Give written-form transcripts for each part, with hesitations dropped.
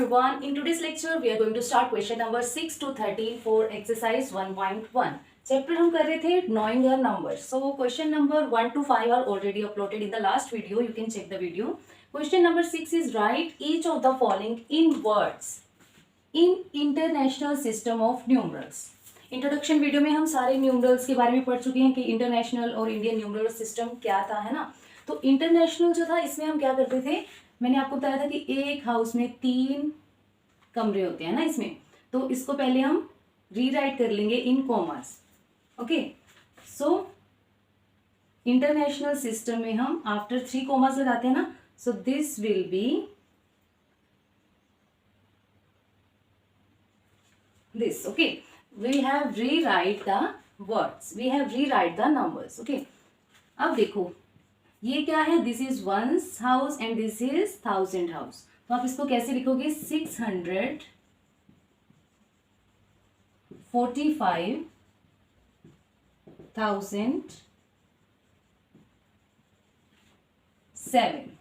everyone. In today's lecture, we are going to start question number 6 to 13 for exercise 1.1. Chapter हम कर रहे थे knowing the numbers. So question number 1 to 5 are already uploaded in the last video. You can check the video. Question number 6 is write each of the following in words in international system of numerals. Introduction video में हम सारे numerals के बारे में पढ़ चुके हैं कि इंटरनेशनल और इंडियन न्यूमरल सिस्टम क्या था, है ना. तो इंटरनेशनल जो था इसमें हम क्या करते थे, मैंने आपको बताया था कि एक हाउस में 3 कमरे होते हैं ना इसमें. तो इसको पहले हम रीराइट कर लेंगे in commerce. Okay, so international system में हम आफ्टर 3 कॉमर्स लगाते हैं ना. सो this will B this. Okay, we have rewrite the words, we have rewrite the numbers. Okay, अब देखो ये क्या है, this is ones house and this is 1000 house. तो आप इसको कैसे लिखोगे, 645,007.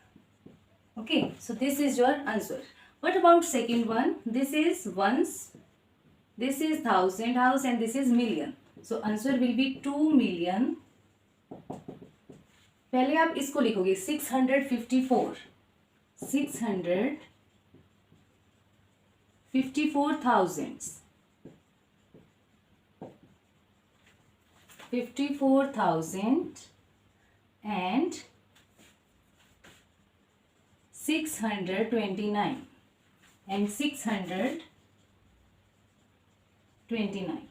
Okay, so this is your answer. What about second one, this is once, this is 1000 house and this is million. So answer will be 2 million. पहले आप इसको लिखोगे 654 thousands 54,000 and 629 and 629.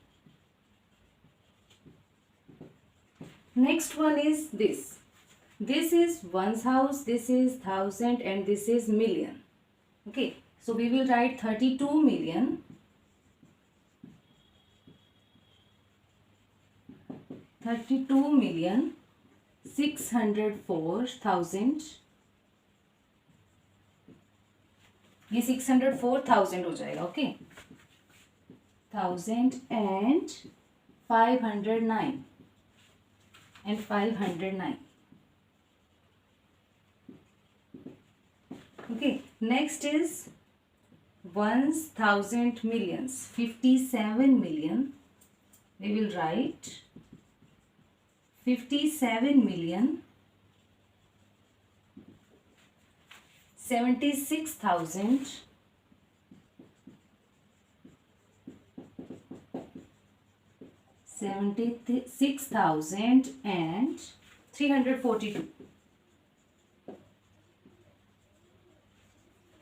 Next one is this. This is one's house, this is 1000 and this is million. Okay, so we will write 32 million 604,000. ये 604,000 हो जाएगा. Okay, 1000 and 509 and 509. Okay, next is ones, 1000 millions, 57 million. We will write 57 million 76,000 76,000 and 342.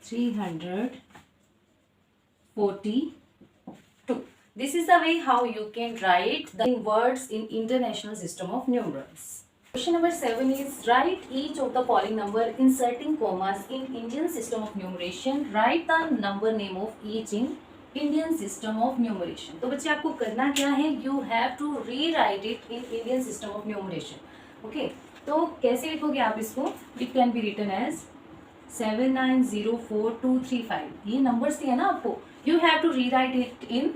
342. This is the way how you can write the words in international system of numerals. Question number 7 is write each of the following number inserting commas in Indian system of numeration. Write the number name of each in Indian system of numeration. तो बच्चे आपको करना क्या है, you have to rewrite it in Indian system of numeration. Okay, तो कैसे लिखोगे आप इसको, it can be written as 7904235. ये नंबर्स दिए ना आपको, you have to rewrite it in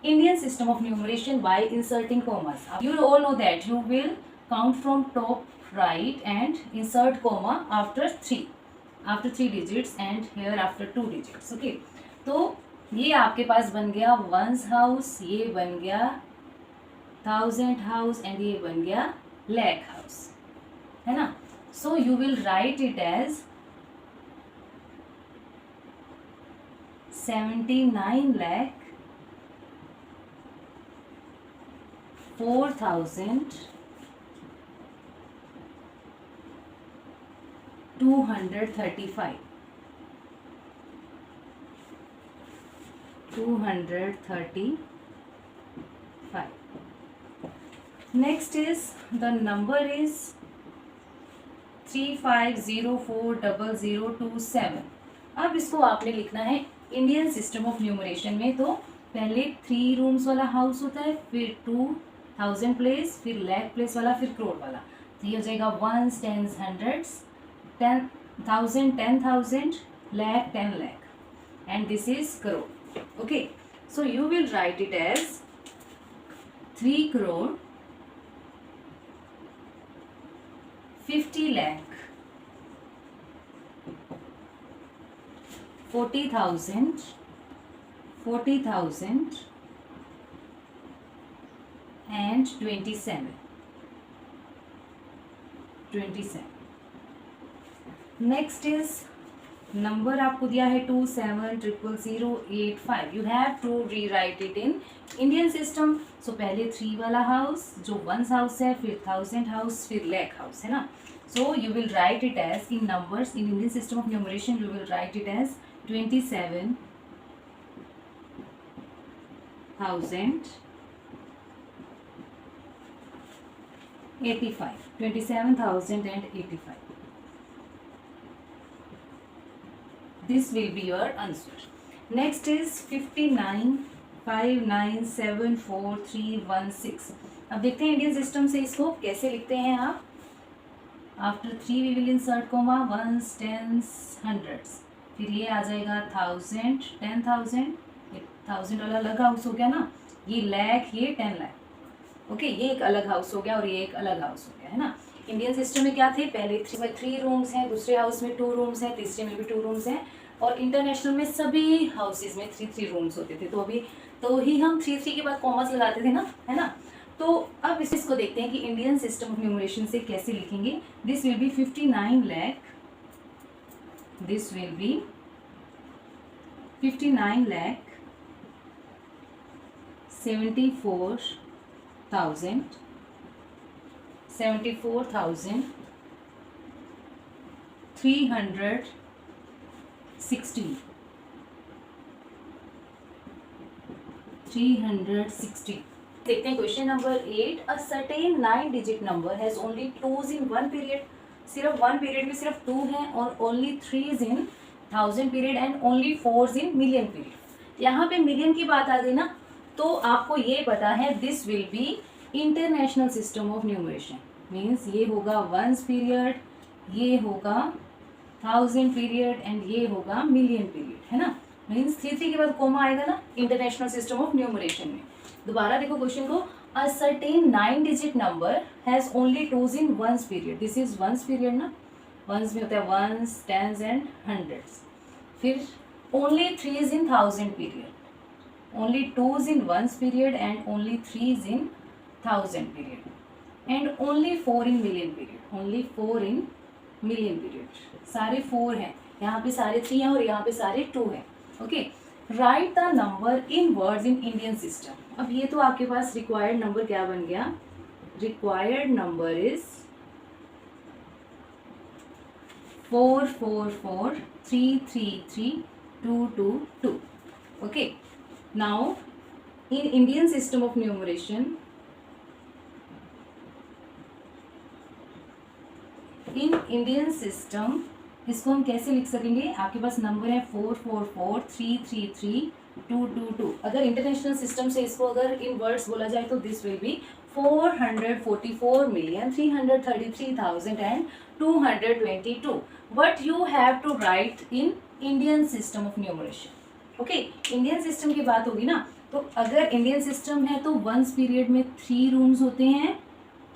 Indian system of numeration by inserting commas. You all know that you will count from top right and insert comma after 3 digits and here after 2 digits. Okay, तो ये आपके पास बन गया once house, ये बन गया 1000 house and ये बन गया lakh हाउस, है ना. So you will write it as 79,04,235. 235. Next is the number is 35040027. अब इसको आपने लिखना है इंडियन सिस्टम ऑफ न्यूमरेशन में. तो पहले 3 रूम्स वाला हाउस होता है, फिर 2000 प्लेस, फिर lakh प्लेस वाला, फिर करोड़ वाला. तो ये हो जाएगा once, tens, hundreds, 10,000 10,000, lakh 10 lakh and this is crore. Okay, so you will write it as 3 crore 50 lakh 40,000 and 27. Next is number आपको दिया है 2700,085. You have to rewrite it in Indian system. So पहले 3 वाला house जो once house है, फिर 1000 house, फिर lakh house है ना. So you will write it as in numbers in Indian system of numeration. You will write it as 27,085. This will be your answer. Next is 59,59,74,316. अब देखते हैं इंडियन सिस्टम से इसको कैसे लिखते हैं आप. After 3 we will insert comma, ones, tens, hundreds. फिर ये आ जाएगा 1000, 10,000. 1000 वाला अलग हाउस हो गया ना. ये लैख, ये 10 लाख. ओके, ये एक अलग हाउस हो गया और ये एक अलग हाउस हो गया है ना. इंडियन सिस्टम में क्या थे, पहले 3 रूम्स हैं, दूसरे हाउस में 2 रूम्स हैं, तीसरे में भी 2 रूम्स हैं, और इंटरनेशनल में सभी हाउसेज में 3 रूम्स होते थे. तो अभी तो ही हम 3 के बाद कॉमर्स लगाते थे ना, है ना. तो अब इसको देखते हैं कि इंडियन सिस्टम ऑफ न्यूमरेशन से कैसे लिखेंगे. This will B 59 lakh. This will B 59 lakh 74,316. देखते हैं question number 8. A certain 9 digit number has only 2s in 1 period. सिर्फ 1 पीरियड में सिर्फ 2 हैं, और only 3s in 1000 period and only 4s in million period. यहाँ पे मिलियन की बात आ गई ना, तो आपको ये पता है this will B international system of numeration. Means ये होगा 1s पीरियड, ये होगा 1000 पीरियड एंड ये होगा मिलियन पीरियड, है ना. मीन्स 3 के बाद कोमा आएगा ना इंटरनेशनल सिस्टम ऑफ न्यूमरेशन में. दोबारा देखो क्वेश्चन को. A certain 9 digit number has only 2s in 1s period. This is 1s period ना. 1s में होता है 1s, 10s एंड 100s. फिर only 3s in 1000 period, only 2s in 1s period and only 3s in 1000 period and only 4 in million period. Only 4 in million period. सारे 4 हैं, यहाँ पे सारे 3 हैं और यहाँ पे सारे 2 हैं. Okay, right the number in words in Indian system. अब ये तो आपके पास रिक्वायर्ड नंबर क्या बन गया. Required number is 444333222. Okay, now in Indian system of numeration, in Indian system इसको हम कैसे लिख सकेंगे. आपके पास नंबर है 444333222. अगर इंटरनेशनल सिस्टम से इसको अगर इन वर्ड्स बोला जाए तो this will be 444,333,222. But you have to write in Indian system of numeration. Okay, Indian system की बात होगी ना, तो अगर इंडियन सिस्टम है तो 1s पीरियड में 3 रूम्स होते हैं,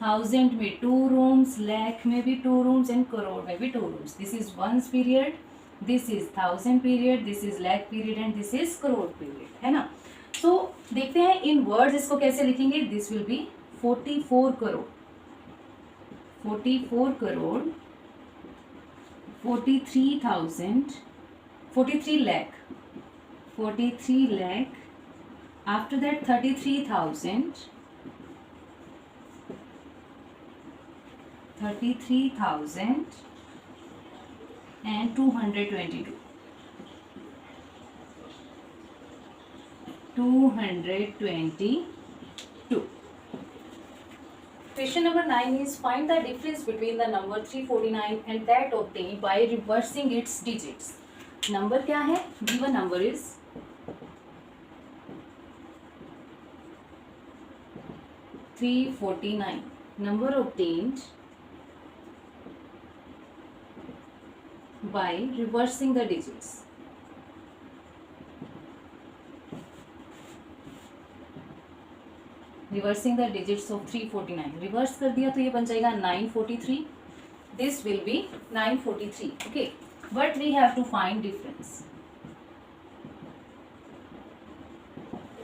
1000 में 2 रूम्स, लाख में भी 2 रूम्स एंड करोड़ में भी 2 rooms. This is 1s period, this is 1000 period, this is lakh period and this is crore period, है ना. तो देखते हैं इन वर्ड्स इसको कैसे लिखेंगे. This will B 44 crore, 44 crore 43,000, 43 lakh, 43 lakh. After that 33,000, 33,000 and 222. 222. Question number 9 is find the difference between the number 349 and that obtained by reversing its digits. Number क्या है? Given number is 349. Number obtained by reversing the digits. Reversing the digits of 349. Reverse कर दिया तो ये बन जाएगा 943. This will be 943. Okay, but we have to find difference.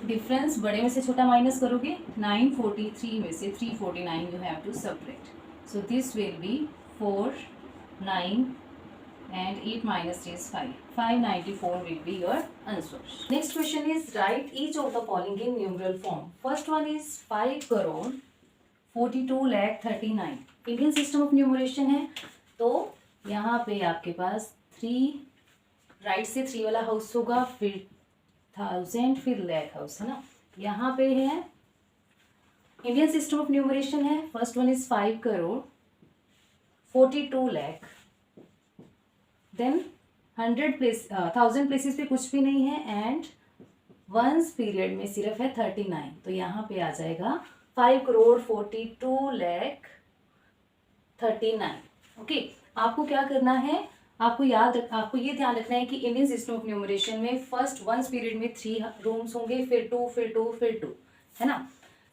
Difference बड़े में से छोटा माइनस करोगे, 943 में से 349 you have to subtract, so this will be 4, 9 and 8 minus 3 is 5. 594 will be your answer. Next question is write each of the following in numeral form. First one is 5 crore 42 lakh 39. Indian system of numeration है, तो यहाँ पे आपके पास 3 right से 3 वाला house होगा, फिर 1000, फिर lakh हाउस है ना. यहाँ पे है इंडियन सिस्टम ऑफ न्यूमरेशन है. First one is 5 crore 42 lakh, then 1000 places पे कुछ भी नहीं है, एंड वंस पीरियड में सिर्फ है 39. तो यहाँ पे आ जाएगा 5 करोड़ 42 लाख 39. ओके, आपको क्या करना है, आपको ये ध्यान रखना है कि इंडियन सिस्टम ऑफ न्यूमरेशन में फर्स्ट वंस पीरियड में 3 रूम्स होंगे, फिर 2, फिर 2, फिर 2, है ना.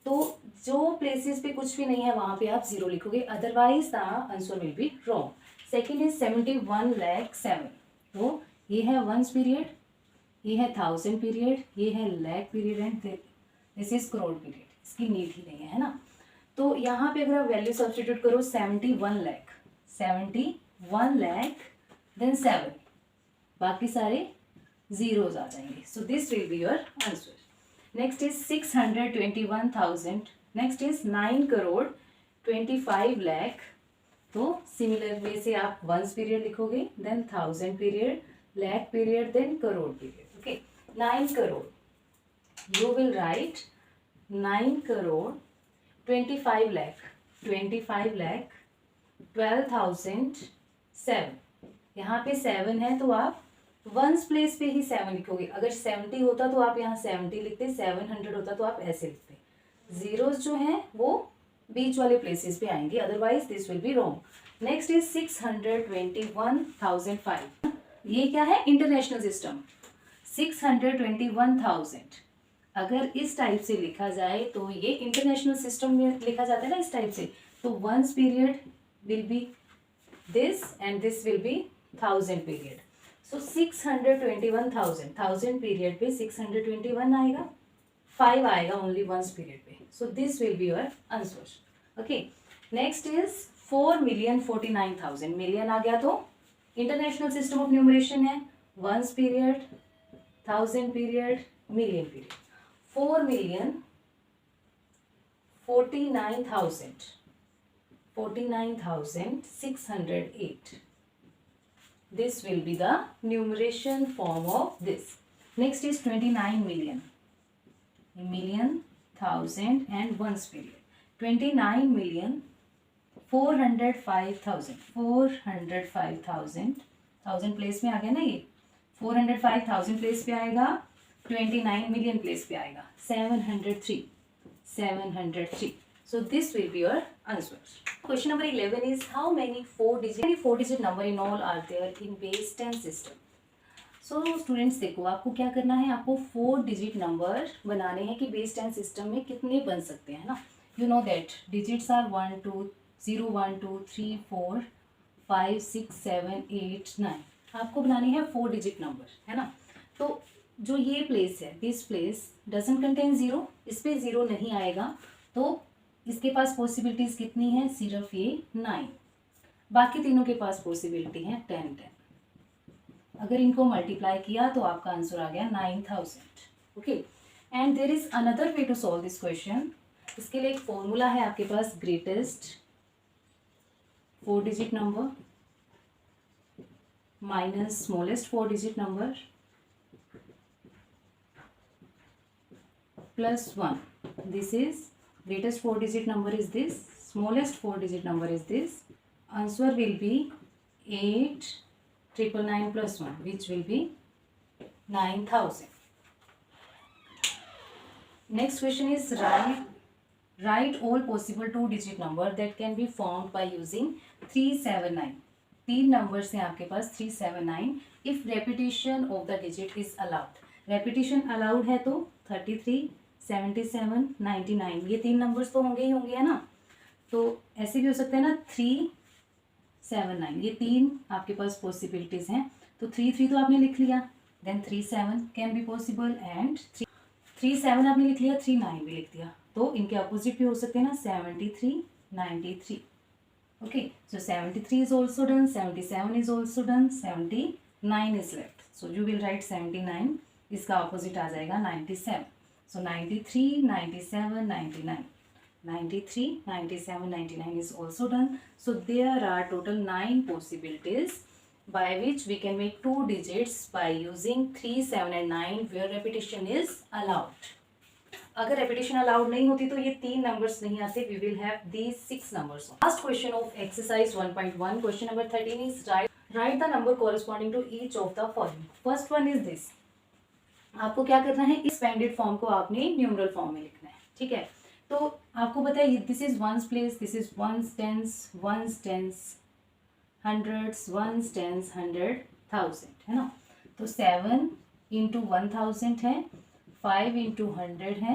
तो जो प्लेसेस पे कुछ भी नहीं है वहाँ पे आप 0 लिखोगे, otherwise the answer will be wrong. Second is 71 lakh 7. तो ये है वंस पीरियड, ये है 1000 पीरियड, ये है lakh period, and this is crore period. इसकी नीड ही नहीं है ना. तो यहाँ पे अगर आप वैल्यू सब्स्टिट्यूट करो 71 लाख देन 7, बाकी सारे जीरोज आ जाएंगे. So this will be your answer. Next is 621,000. Next is 9 crore 25 lakh. तो सिमिलर वे से आप वंस पीरियड लिखोगे, then 1000 period, lakh period, then crore period. Okay, 9 crore you will write 9 crore 25 lakh 12,007. यहाँ पे 7 है तो आप वंस प्लेस पे ही 7 लिखोगे. अगर 70 होता तो आप यहाँ 70 लिखते, 700 होता तो आप ऐसे लिखते. जीरोज जो हैं वो बीच वाले प्लेसेस पे आएंगे, otherwise this will be wrong. Next is 621,005. ये क्या है, इंटरनेशनल सिस्टम. 621,000 अगर इस टाइप से लिखा जाए तो ये इंटरनेशनल सिस्टम में लिखा जाता है ना इस टाइप से. तो once period will be this and this will be 1000 period. So 621,000 1000 period पे 621 आएगा, 5 आएगा ओनली वंस पीरियड पे. So this will be your answer. Okay, next is 4,049,000. Million आ गया तो इंटरनेशनल सिस्टम ऑफ न्यूमरेशन है, once period, 1000 period, million period. 4,49,608. This will be the numeration form of this. Next is 29 million. A million, 1000 and ones period. 29 million 405,000. 405,000 1000 place में आ गया ना ये. 405,000 place पे आएगा, 29 मिलियन प्लेस पे आएगा. 703. So this will be your answer. Question number 11 is how many 4-digit number in all are there in base 10 system. So students देखो, आपको क्या करना है, आपको 4 डिजिट नंबर बनाने हैं कि बेस 10 सिस्टम में कितने बन सकते हैं ना. You know that digits are 1 2 0 1 2 3 4 5 6 7 8 9. आपको बनानी है 4 डिजिट नंबर, है ना. तो जो ये प्लेस है, दिस प्लेस डजंट कंटेन 0, इस पर 0 नहीं आएगा. तो इसके पास पॉसिबिलिटीज़ कितनी है, सिर्फ ये 9. बाकी तीनों के पास पॉसिबिलिटी है 10. अगर इनको मल्टीप्लाई किया तो आपका आंसर आ गया 9,000. Okay, and there is another way to solve this question. इसके लिए एक फॉर्मूला है आपके पास, greatest 4 digit number minus smallest 4 digit number plus 1. This is greatest 4 digit number is this, smallest 4 digit number is this. Answer will be 8,999 plus 1, which will be 9,000. Next question is write all possible 2 digit number that can be formed by using 379. 3 numbers हैं आपके पास 379. if repetition of the digit is allowed. repetition allowed है तो 33 77 99, ये 3 numbers तो होंगे ही होंगे, है ना. तो ऐसे भी हो सकते हैं ना 379, ये 3 आपके पास पॉसिबिलिटीज़ हैं. तो 3 3 तो आपने लिख लिया, then 3 7 can be possible and 37 आपने लिख लिया, 39 भी लिख दिया, तो इनके अपोजिट भी हो सकते हैं ना, 73, 93. Okay, so 73 is also done, 77 is also done, 79 is left. So you will write 79, इसका opposite आ जाएगा 97. So 93, 97, 99. 93, 97, 99 is also done. So there are total 9 possibilities by which we can make 2 digits by using 3, 7 and 9 where repetition is allowed. अगर repetition allowed नहीं होती तो ये 3 numbers नहीं आते. We will have these 6 numbers. Last question of exercise 1.1. Question number 13 is write the number corresponding to each of the following. First one is this. आपको क्या करना है, इस एक्सपेंडेड फॉर्म को आपने न्यूमरल फॉर्म में लिखना है. ठीक है, तो आपको पता है this is ones place, this is ones tens, once tens, hundreds, ones tens, 100,000 है ना. तो 7 इंटू 1000 है, 5 इंटू 100 है,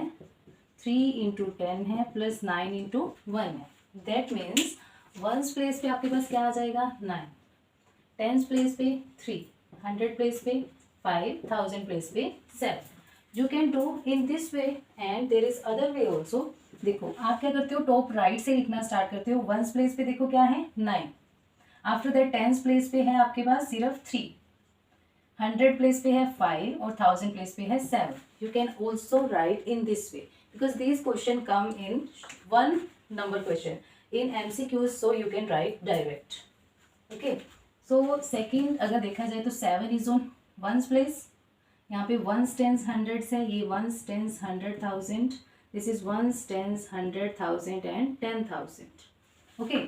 3 इंटू 10 है, प्लस 9 इंटू 1 है. दैट मीन्स वंस प्लेस पे आपके पास क्या आ जाएगा, 9, टेंस प्लेस पे 3, 100 प्लेस पे 5, 1000 प्लेस पे 7. You can do in this way and there is other way also. देखो आप क्या करते हो, टॉप राइट से लिखना स्टार्ट करते हो. वंस प्लेस पे देखो क्या है, 9. आफ्टर दैट टेंस प्लेस पे है आपके पास सिर्फ 3, 100 प्लेस पे है 5 और 1000 प्लेस पे है 7. You can also write in this way because these question come in one number question in MCQs, so you can write direct. Okay, so second अगर देखा जाए तो 7 is on ones place. यहाँ पे ones tens hundreds है, ये ones tens 100,000. This is ones tens 100,000 and 10,000. Okay,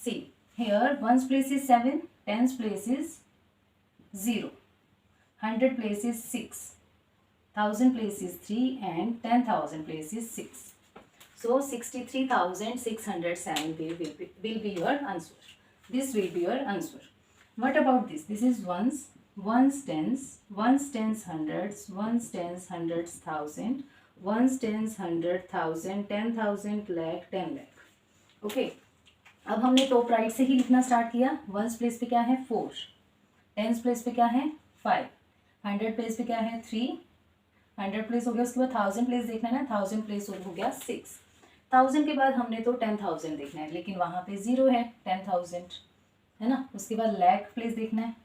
see here ones place is 7, tens place is 0, 100 place is 6, 1000 place is 3 and 10,000 place is 6. So 63,607 will be your answer. This will be your answer. What about this? This is ones, ones tens, hundreds, ones tens, hundreds, thousand, ones tens, 100,000, 10,000, lakh, 10 lakh. Okay. अब हमने top right से ही लिखना start किया. Ones place पे क्या है 4, tens place पे क्या है 5, 100 प्लेस पे क्या है 3, 100 प्लेस हो गया, उसके बाद 1000 प्लेस देखना है ना, 1000 प्लेस हो गया 6. 1000 के बाद हमने तो 10,000 देखना है, लेकिन वहाँ पे 0 है, 10,000 है ना. उसके बाद लैख प्लेस देखना है,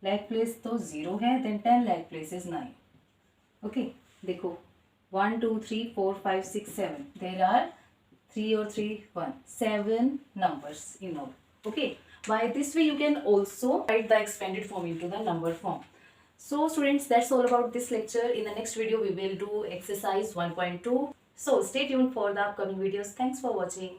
लैख प्लेस तो 0 है, then 10 lakh place is 9. Okay, देखो 1 2 3 4 5 6 7 देर आर 3 और 3 1 7 numbers in all. Okay, by this way you can also write the expanded form into the number form. So students, that's all about this lecture. In the next video we will do exercise 1.2. So stay tuned for the upcoming videos. Thanks for watching.